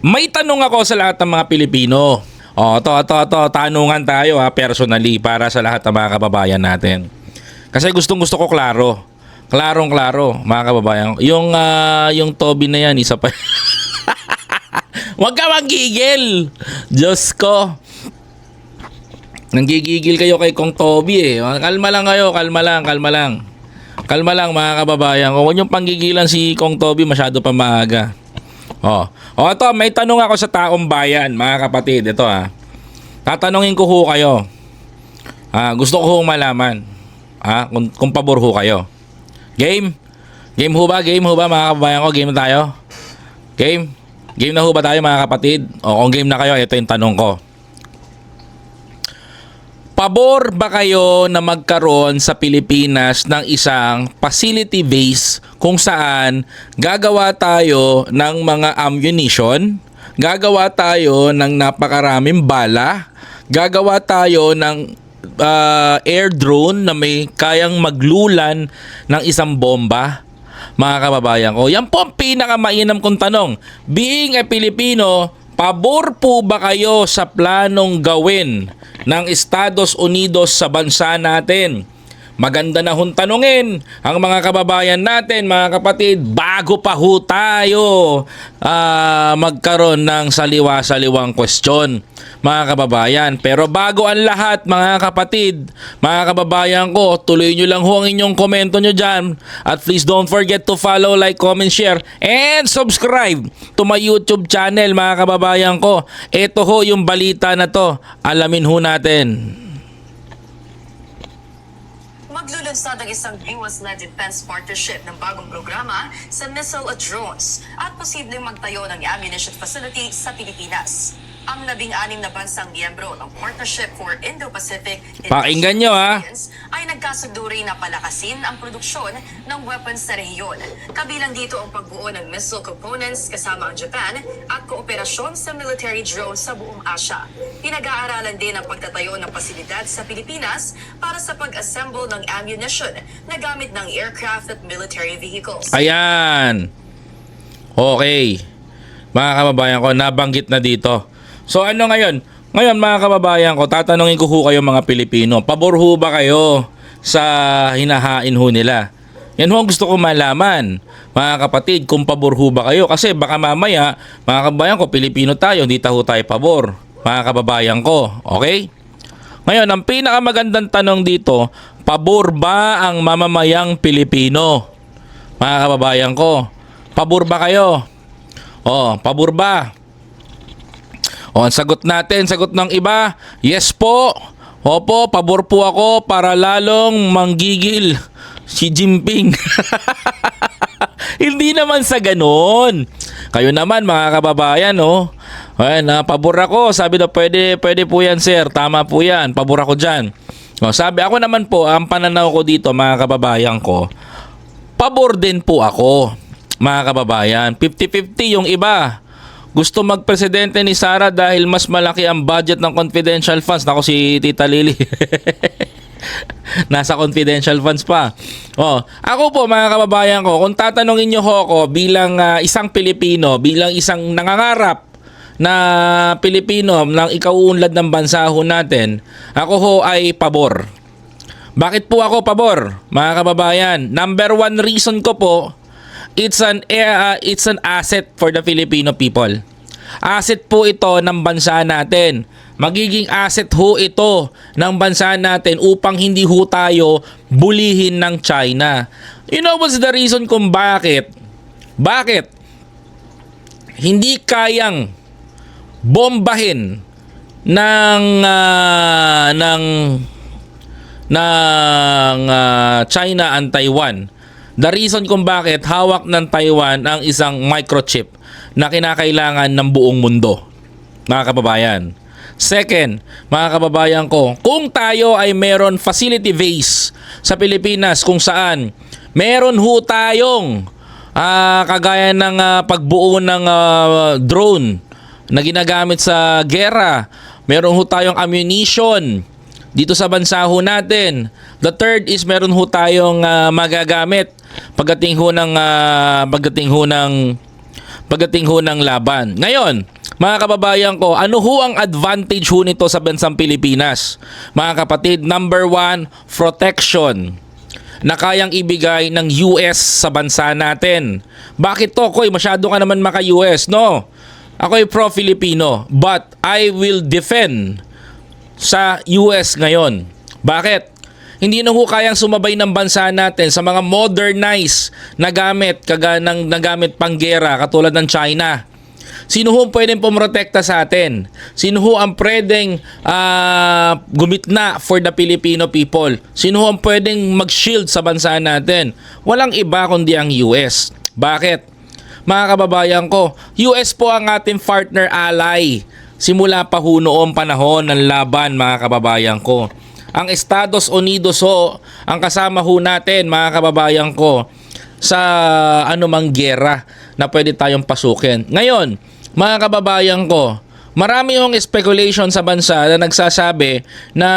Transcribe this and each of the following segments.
May tanong ako sa lahat ng mga Pilipino. To tanungan tayo personally para sa lahat ng mga kababayan natin. Kasi gustong-gusto ko klaro. Klarong-klaro, mga kababayan. Yung Toby na yan, isa pa. Huwag ka manggigil. Diyos ko. Nanggigigil kayo kay Kong Toby eh. Kalma lang kayo, kalma lang. Kalma lang mga kababayan. Huwag niyong panggigilan si Kong Toby, masyado pa maaga. Ito, may tanong ako sa taong bayan, mga kapatid. Ito tatanungin ko ho kayo. Gusto ko hong malaman. Kung pabor ho kayo. Game? Game ho ba mga kababayan ko? Game na tayo? Game? Game na ho ba tayo mga kapatid? O kung game na kayo, ito yung tanong ko. Pabor ba kayo na magkaroon sa Pilipinas ng isang facility base kung saan gagawa tayo ng mga ammunition, gagawa tayo ng napakaraming bala, gagawa tayo ng air drone na may kayang maglulan ng isang bomba? Mga kababayan ko, yan po ang pinakamainam kong tanong. Being a Pilipino, pabor po ba kayo sa planong gawin ng Estados Unidos sa bansa natin? Maganda na hong tanungin ang mga kababayan natin, mga kapatid, bago pa ho tayo magkaroon ng saliwa-saliwang question, mga kababayan. Pero bago ang lahat, mga kapatid, mga kababayan ko, tuloy nyo lang ho ang inyong komento nyo dyan. At please don't forget to follow, like, comment, share, and subscribe to my YouTube channel, mga kababayan ko. Ito ho yung balita na to. Alamin ho natin. Maglulunsad ang isang US-led defense partnership ng bagong programa sa missile at drones at posibleng magtayo ng ammunition facility sa Pilipinas. Ang 16 na bansang miyembro ng Partnership for Indo-Pacific Pakinggan nyo ay nagkasundo rin na palakasin ang produksyon ng weapons sa rehiyon. Kabilang dito ang pagbuo ng missile components kasama ang Japan at kooperasyon sa military drones sa buong Asia. Pinag-aaralan din ang pagtatayo ng pasilidad sa Pilipinas para sa pag-assemble ng ammunition na gamit ng aircraft at military vehicles. Ayan. Okay. Mga kababayan ko, nabanggit na dito. So ano ngayon? Ngayon mga kababayan ko, tatanungin ko ho kayo mga Pilipino. Pabor ho ba kayo sa hinahain ho nila? Yan ho ang gusto ko malaman. Mga kapatid, kung pabor ho ba kayo? Kasi baka mamaya, mga kababayan ko, Pilipino tayo, hindi tayo pabor. Mga kababayan ko, okay? Ngayon, ang pinakamagandang tanong dito, pabor ba ang mamamayang Pilipino? Mga kababayan ko, pabor ba kayo? Pabor ba? Ang sagot natin, sagot ng iba, yes po. Opo, pabor po ako para lalong manggigil si Jinping. Hindi naman sa ganon. Kayo naman mga kababayan, pabor ako. Sabi na pwede po yan sir. Tama po yan. Pabor ako dyan. Sabi ako naman po, ang pananaw ko dito mga kababayan ko, pabor din po ako mga kababayan. 50-50 yung iba. Gusto magpresidente ni Sara dahil mas malaki ang budget ng confidential funds. Nako si Tita Lily. Nasa confidential funds pa. Ako po mga kababayan ko, kung tatanungin niyo ako bilang isang Pilipino, bilang isang nangangarap na Pilipino ng ikauunlad ng bansa ho natin, ako ho ay pabor. Bakit po ako pabor, mga kababayan? Number one reason ko po, it's an asset for the Filipino people. Asset po ito ng bansa natin. Magiging asset ho ito ng bansa natin upang hindi ho tayo bulihin ng China. You know what's the reason kung bakit? Bakit hindi kayang bombahin ng China ang Taiwan? The reason kung bakit hawak ng Taiwan ang isang microchip na kinakailangan ng buong mundo, mga kababayan. Second, mga kababayan ko, kung tayo ay meron facility base sa Pilipinas kung saan meron ho tayong kagaya ng pagbuo ng drone na ginagamit sa gera, meron ho tayong ammunition dito sa bansa ho natin. The third is meron ho tayong magagamit pagdating ho ng pagdating ho ng laban. Ngayon, mga kababayan ko, ano ho ang advantage ho nito sa bansang Pilipinas? Mga kapatid, number 1, protection na kayang ibigay ng US sa bansa natin. Bakit to, Koy? Masyado ka naman maka-US. No, ako'y pro-Filipino, but I will defend sa US ngayon. Bakit? Hindi na ho kayang sumabay ng bansa natin sa mga modernized na gamit, nagamit panggera katulad ng China. Sino ho ang pwedeng pumotekta sa atin? Sino ho ang pwedeng gumitna for the Filipino people? Sino ho ang pwedeng mag-shield sa bansa natin? Walang iba kundi ang US. Bakit? Mga kababayan ko, US po ang ating partner ally. Simula pa ho noong panahon ng laban, mga kababayan ko. Ang Estados Unidos ho, ang kasama ho natin, mga kababayan ko, sa anumang giyera na pwede tayong pasukin. Ngayon, mga kababayan ko, marami hong speculation sa bansa na nagsasabi na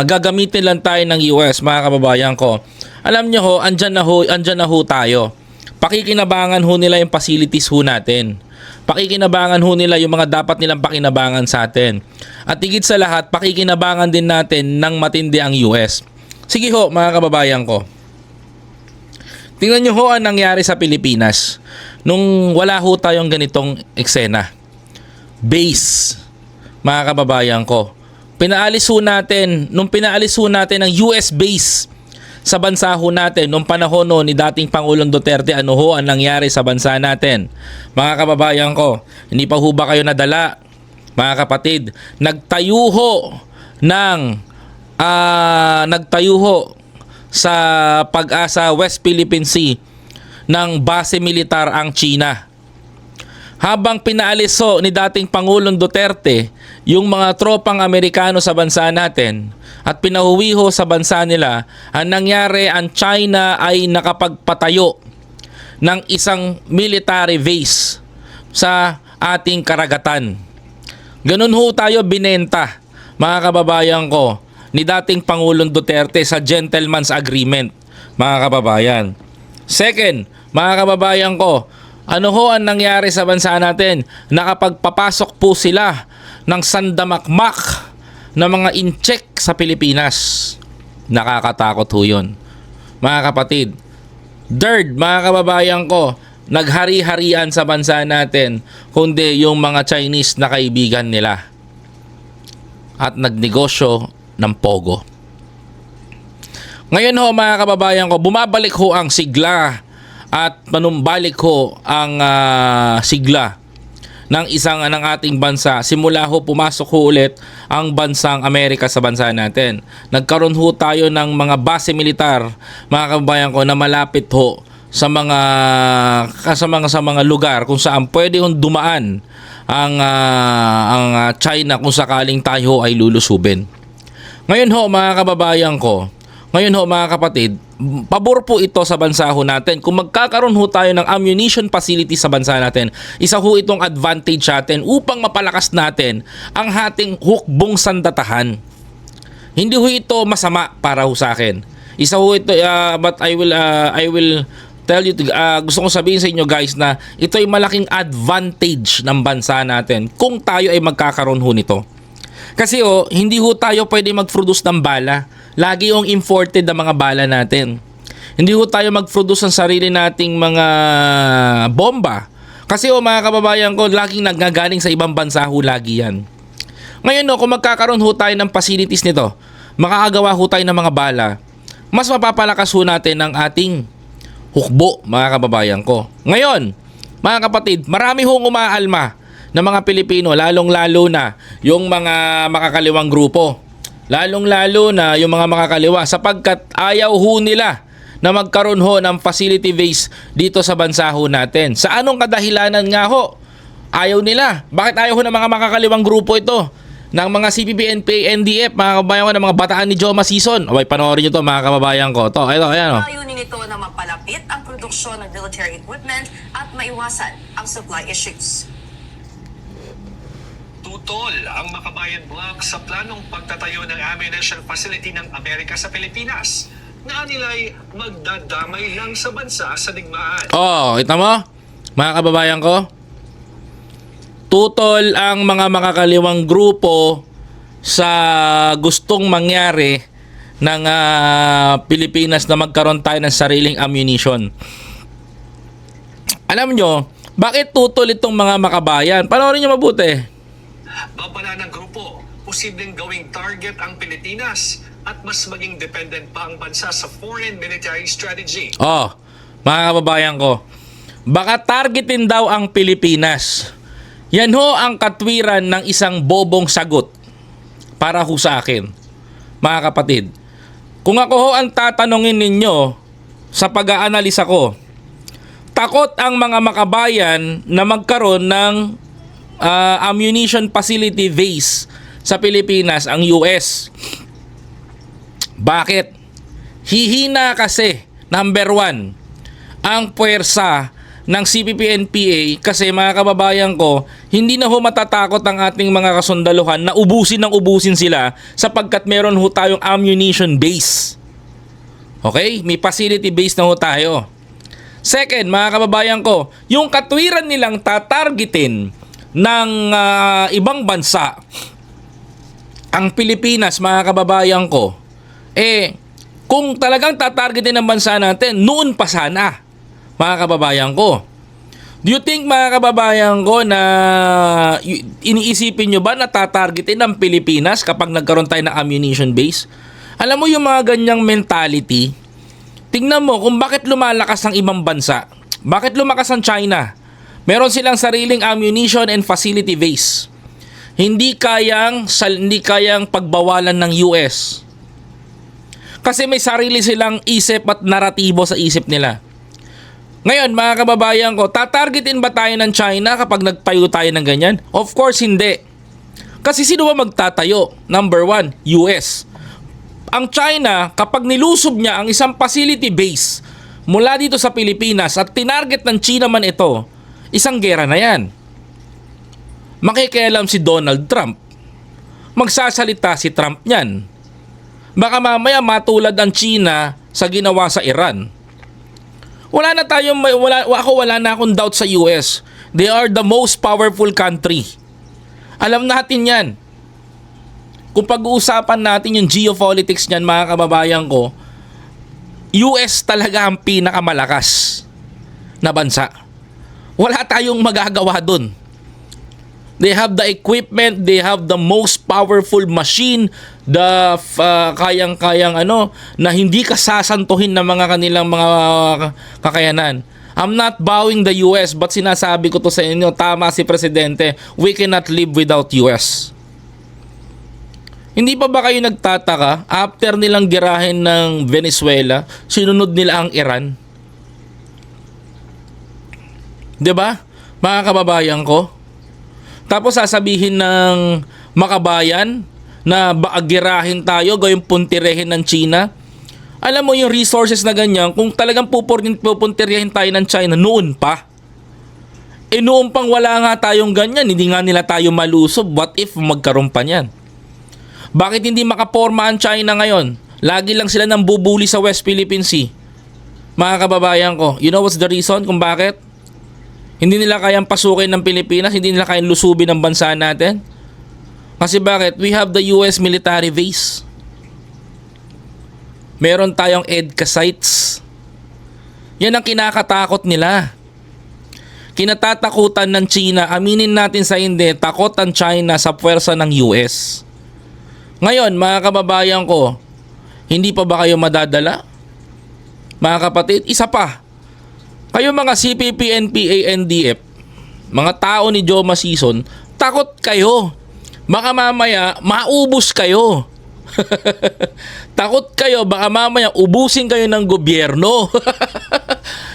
gagamitin lang tayo ng US, mga kababayan ko. Alam nyo ho, andyan na ho tayo. Pakikinabangan ho nila yung facilities ho natin. Pakikinabangan ho nila yung mga dapat nilang pakinabangan sa atin. At higit sa lahat, pakikinabangan din natin ng matindi ang US. Sige ho, mga kababayan ko. Tingnan nyo ho ang nangyari sa Pilipinas nung wala ho tayong ganitong eksena. Base, mga kababayan ko. Pinaalis ho natin ang US base sa bansa ho natin nung panahon no ni dating Pangulong Duterte. Ano ho ang nangyari sa bansa natin? Mga kababayan ko, hindi pa ho ba kayo nadala? Mga kapatid, nagtayo ho sa Pag-asa West Philippine Sea ng base militar ang China. Habang pinaalis ho ni dating Pangulong Duterte yung mga tropang Amerikano sa bansa natin at pinahuwi ho sa bansa nila, ang nangyari, ang China ay nakapagpatayo ng isang military base sa ating karagatan. Ganun ho tayo binenta, mga kababayan ko, ni dating Pangulong Duterte sa Gentleman's Agreement, mga kababayan. Second, mga kababayan ko, ano ho ang nangyari sa bansa natin? Nakapagpapasok po sila ng sandamakmak na mga incheck sa Pilipinas. Nakakatakot ho yun, mga kapatid. Third, mga kababayan ko, naghari-harian sa bansa natin kundi yung mga Chinese na kaibigan nila at nagnegosyo ng pogo. Ngayon ho, mga kababayan ko, bumabalik ho ang sigla at panumbalik ho ang sigla ng ating bansa. Simula ho pumasok ho ulit ang bansang Amerika sa bansa natin. Nagkaroon ho tayo ng mga base militar, mga kababayan ko, na malapit ho sa mga lugar kung saan pwede hong dumaan ang China kung sakaling tayo ay lulusubin. Ngayon ho, mga kababayan ko, mga kapatid, pabor po ito sa bansa ho natin. Kung magkakaroon ho tayo ng ammunition facility sa bansa natin, isa ho itong advantage natin upang mapalakas natin ang ating hukbong sandatahan. Hindi ho ito masama para ho sa akin. Isa ho ito, but I will tell you, gusto kong sabihin sa inyo guys na ito ay malaking advantage ng bansa natin kung tayo ay magkakaroon ho nito. Kasi hindi ho tayo pwede mag-produce ng bala. Lagi yung imported na mga bala natin. Hindi ho tayo mag-produce ng sarili nating mga bomba. Kasi mga kababayan ko, laging nagagaling sa ibang bansa ho lagi yan. Ngayon kung magkakaroon ho tayo ng facilities nito, makakagawa ho tayo ng mga bala, mas mapapalakas ho natin ang ating hukbo, mga kababayan ko. Ngayon, mga kapatid, marami hong umaalma ng mga Pilipino, lalong-lalo na yung mga makakaliwang grupo. Lalong-lalo na yung mga makakaliwa sapagkat ayaw ho nila na magkaroon ho ng facility base dito sa bansa ho natin. Sa anong kadahilanan nga ho? Ayaw nila. Bakit ayaw ho ng mga makakaliwang grupo ito? Ng mga CPP, NPA, NDF, mga kababayan ko, ng mga bataan ni Joma Season. Okay, panoorin nyo to, mga kababayan ko. To, ito, ayan o. Ayunin nito na mapalapit ang produksyon ng military equipment at maiwasan ang supply issues. Tutol ang Makabayan Block sa planong pagtatayo ng ammunition facility ng Amerika sa Pilipinas. na nila'y magdadamay lang sa bansa sa digmaan. Oh, kita mo? Mga kababayan ko, tutol ang mga makakaliwang grupo sa gustong mangyari ng Pilipinas na magkaroon tayo ng sariling ammunition. Alam nyo, bakit tutol itong mga makabayan? Panoorin nyo mabuti. Babala ng grupo, posibleng gawing target ang Pilipinas at mas maging dependent pa ang bansa sa foreign military strategy. Oh, mga kababayan ko, baka targetin daw ang Pilipinas. Yan ho ang katwiran ng isang bobong sagot para ho sa akin, mga kapatid. Kung ako ho ang tatanungin ninyo sa pag-aanalisa ko, takot ang mga makabayan na magkaroon ng ammunition facility base sa Pilipinas, ang US. Bakit? Hihina kasi, number one, ang puwersa ng CPP-NPA kasi mga kababayan ko, hindi na ho matatakot ang ating mga kasundaluhan na ubusin ng ubusin sila sapagkat meron ho tayong ammunition base. Okay? May facility base na ho tayo. Second, mga kababayan ko, yung katwiran nilang tatargetin ng ibang bansa, ang Pilipinas, mga kababayan ko, kung talagang tatargetin ng bansa natin, noon pa sana, mga kababayan ko. Do you think, mga kababayan ko, na iniisipin nyo ba na tatargetin ng Pilipinas kapag nagkaroon tayo ng ammunition base? Alam mo yung mga ganyang mentality, tingnan mo kung bakit lumalakas ang ibang bansa. Bakit lumakas ang China? Meron silang sariling ammunition and facility base. Hindi kayang pagbawalan ng US. Kasi may sarili silang isip at naratibo sa isip nila. Ngayon, mga kababayan ko, tatargetin ba tayo ng China kapag nagtayo tayo ng ganyan? Of course, hindi. Kasi sino ba magtatayo? Number one, US. Ang China, kapag nilusob niya ang isang facility base mula dito sa Pilipinas at tinarget ng China man ito, isang gera na yan. Makikialam si Donald Trump. Magsasalita si Trump niyan. Baka mamaya matulad ang China sa ginawa sa Iran. Wala na akong doubt sa US. They are the most powerful country. Alam natin yan. Kung pag-uusapan natin yung geopolitics niyan, mga kababayan ko, US talaga ang pinakamalakas na bansa. Wala tayong magagawa dun. They have the equipment, they have the most powerful machine, the kayang-kayang na hindi kasasantuhin ng mga kanilang mga kakayanan. I'm not bowing the US, but sinasabi ko to sa inyo, tama si Presidente, we cannot live without US. Hindi pa ba kayo nagtataka, after nilang girahin ng Venezuela, sinunod nila ang Iran? 'Di ba? Mga kababayan ko, tapos sasabihin ng makabayan na baagirahin tayo, gawing puntirehin ng China. Alam mo yung resources na ganyan, kung talagang pupuntirehin tayo ng China, noon pa. Noon pang wala nga tayong ganyan, hindi nga nila tayo malusob. What if magkaroon pa niyan? Bakit hindi makaporma ang China ngayon? Lagi lang sila nang bubuli sa West Philippine Sea. Mga kababayan ko, you know what's the reason kung bakit? Hindi nila kayang pasukin ng Pilipinas, hindi nila kayang lusubin ng bansa natin. Kasi bakit? We have the US military base. Meron tayong EDCA sites. Yan ang kinakatakot nila. Kinatatakutan ng China, aminin natin sa hindi, takot ang China sa puwersa ng US. Ngayon, mga kababayan ko, hindi pa ba kayo madadala? Mga kapatid, isa pa. Kayo mga CPP, NPA, NDF, mga tao ni Joma Season, takot kayo. Baka mamaya, maubos kayo. Takot kayo, baka mamaya, ubusin kayo ng gobyerno.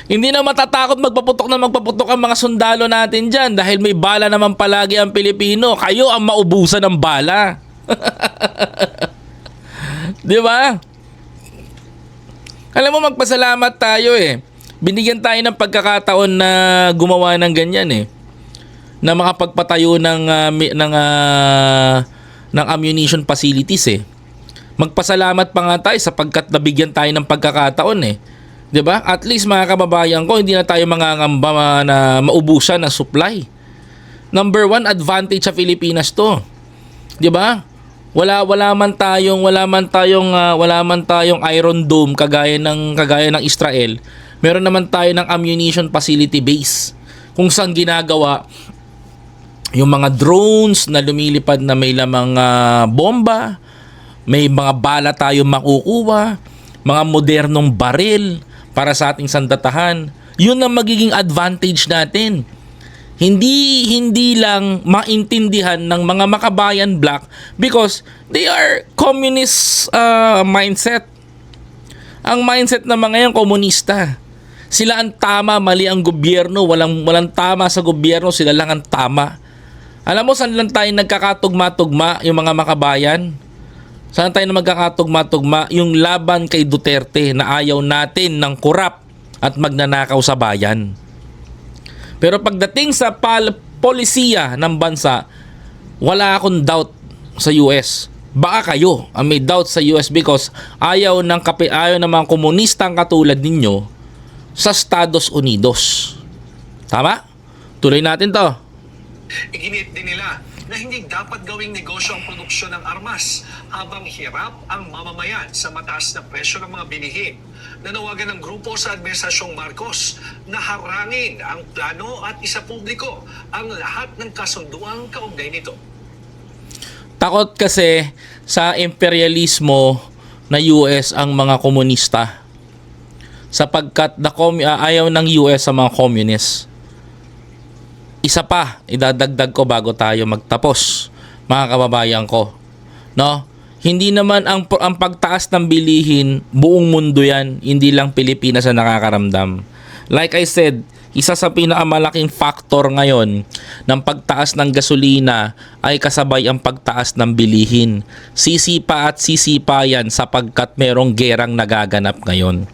Hindi na matatakot magpaputok ang mga sundalo natin dyan dahil may bala naman palagi ang Pilipino. Kayo ang maubusan ng bala. Di ba? Alam mo, magpasalamat tayo eh. Binigyan tayo ng pagkakataon na gumawa ng ganyan eh. Na makapagpatayo ng ammunition facilities eh. Magpasalamat pa nga tayo sapagkat nabigyan tayo ng pagkakataon eh. 'Di ba? At least mga kababayan ko, hindi na tayo mangangamba na maubusan ng supply. Number one, advantage sa Pilipinas 'to. 'Di ba? Wala man tayong Iron Dome kagaya ng Israel. Meron naman tayo ng ammunition facility base kung saan ginagawa yung mga drones na lumilipad na may lamang bomba, may mga bala tayo makukuha, mga modernong baril para sa ating sandatahan. Yun ang magiging advantage natin. Hindi lang maintindihan ng mga makabayan black because they are communist mindset. Ang mindset ng mga yan, komunista. Sila ang tama, mali ang gobyerno, walang tama sa gobyerno, sila lang ang tama. Alam mo saan lang tayo nagkakatugma-tugma yung mga makabayan? Saan tayo na magkakatugma-tugma? Yung laban kay Duterte na ayaw natin ng korap at magnanakaw sa bayan. Pero pagdating sa polisiya ng bansa, wala akong doubt sa US. Baka kayo ang may doubt sa US because ayaw ng mga komunistang katulad ninyo sa Estados Unidos. Tama? Tuloy natin to. Iginit din nila na hindi dapat gawing negosyo ang produksyon ng armas habang hirap ang mamamayan sa mataas na presyo ng mga bilihin. Nanawagan ng grupo sa Administrasyong Marcos na harangin ang plano at isapubliko ang lahat ng kasunduang kaugnay nito. Takot kasi sa imperialismo na US ang mga komunista sapagkat ayaw ng US sa mga communist. Isa pa, idadagdag ko bago tayo magtapos, mga kababayan ko. No? Hindi naman ang pagtaas ng bilihin, buong mundo yan, hindi lang Pilipinas ang nakakaramdam. Like I said, isa sa pinakamalaking factor ngayon ng pagtaas ng gasolina ay kasabay ang pagtaas ng bilihin. Sisipa at sisipa yan sapagkat merong gerang nagaganap ngayon.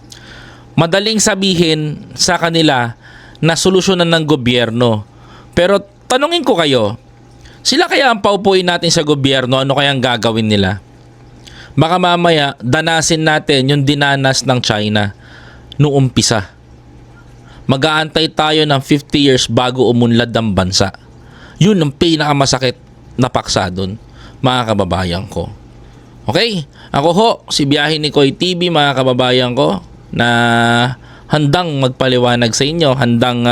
Madaling sabihin sa kanila na solusyonan ng gobyerno. Pero tanungin ko kayo, sila kaya ang paupuin natin sa gobyerno, ano kaya ang gagawin nila? Baka mamaya danasin natin yung dinanas ng China noong umpisa. Mag-aantay tayo ng 50 years bago umunlad ang bansa. Yun ang pinakamasakit na paksa dun, mga kababayan ko. Okay? Ako ho, si Biyahe ni Koy TV, mga kababayan ko, na handang magpaliwanag sa inyo, handang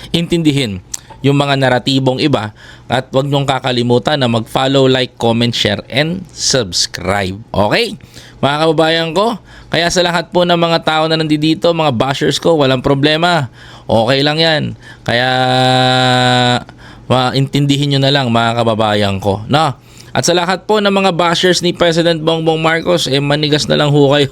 intindihin yung mga naratibong iba, at huwag niyong kakalimutan na mag-follow, like, comment, share, and subscribe. Okay? Mga kababayan ko, kaya sa lahat po ng mga tao na nandito, mga bashers ko, walang problema. Okay lang yan. Kaya intindihin nyo na lang, mga kababayan ko. No? At sa lahat po ng mga bashers ni President Bongbong Marcos, manigas na lang ho kayo.